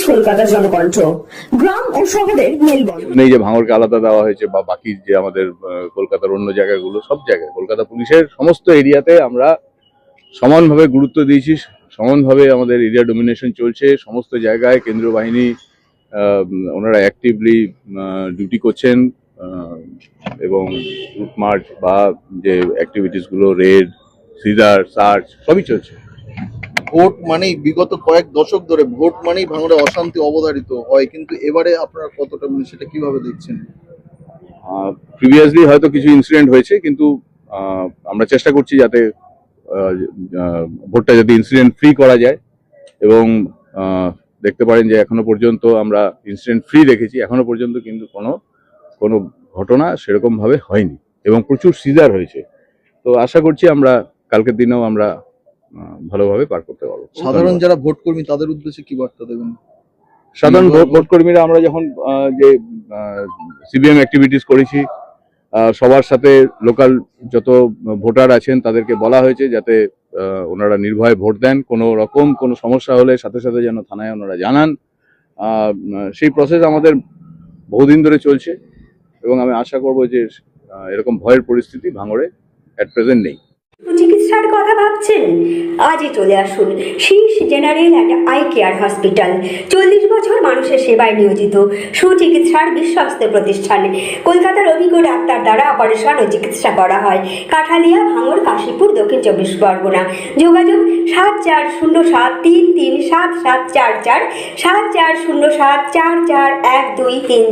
কলকাতা জনকণ্ঠ, গ্রাম ও শহরের মেলবন্ধন। এই যে ভাঙড়কে আলাদা দেওয়া হয়েছে বা বাকি যে আমাদের কলকাতার অন্য জায়গাগুলো, সব জায়গায় কলকাতা পুলিশের সমস্ত এরিয়াতে আমরা সমানভাবে গুরুত্ব দিয়েছি, সমানভাবে আমাদের এরিয়া ডোমিনেশন চলছে। সমস্ত জায়গায় কেন্দ্রীয় বাহিনী ওনারা অ্যাক্টিভলি ডিউটি করছেন এবং রুট মার্চ বা যে অ্যাক্টিভিটিসগুলো, রেড, সিজার, সার্চ সবই চলছে। ভোট মানেই বিগত কয়েক দশক ধরে ভোট মানেই ভাঙড়ে অশান্তি অবধারিত হয়, কিন্তু এবারে আপনারা কতটা সেটা কিভাবে দেখছেন? প্রিভিয়াসলি হয়তো কিছু ইনসিডেন্ট হয়েছে, কিন্তু আমরা চেষ্টা করছি যাতে ভোটটা যদি ইনসিডেন্ট ফ্রি করা যায়। এবং দেখতে পারেন যে এখনো পর্যন্ত আমরা ইনসিডেন্ট ফ্রি দেখেছি, এখনো পর্যন্ত কিন্তু কোনো ঘটনা সেরকম ভাবে হয়নি এবং প্রচুর সিজার হয়েছে। তো আশা করছি আমরা কালকের দিনেও আমরা ভালোভাবে পার করতে পারবো। সাধারণ যারা ভোট কর্মী তাদের উদ্দেশ্যে কি বার্তা দেবেন? সাধারণ ভোট কর্মীরা আমরা যখন যে সিবিএম অ্যাক্টিভিটিস করেছি, সবার সাথে লোকাল যত ভোটার আছেন তাদেরকে বলা হয়েছে যাতে ওনারা নির্ভয়ে ভোট দেন। কোনো রকম কোনো সমস্যা হলে সাথে সাথে যেন থানায় ওনারা জানান। সেই প্রসেস আমাদের বহুদিন ধরে চলছে এবং আমি আশা করব যে এরকম ভয়ের পরিস্থিতি ভাঙড়ে অ্যাট প্রেজেন্ট নেই। চিকিৎসার কথা ভাবছেন? আজই চলে আসুন শীর্ষ general and eye care hospital. 40 বছর মানুষের সেবায় নিয়োজিত সুচিকিৎসার বিশ্বস্ত প্রতিষ্ঠান। কলকাতার অভিজ্ঞ ডাক্তার দ্বারা অপারেশন ও চিকিৎসা করা হয়। কাঠালিয়া, ভাঙড়, কাশীপুর, দক্ষিণ 24 পরগনা। যোগাযোগ 7407337744, 7407441234।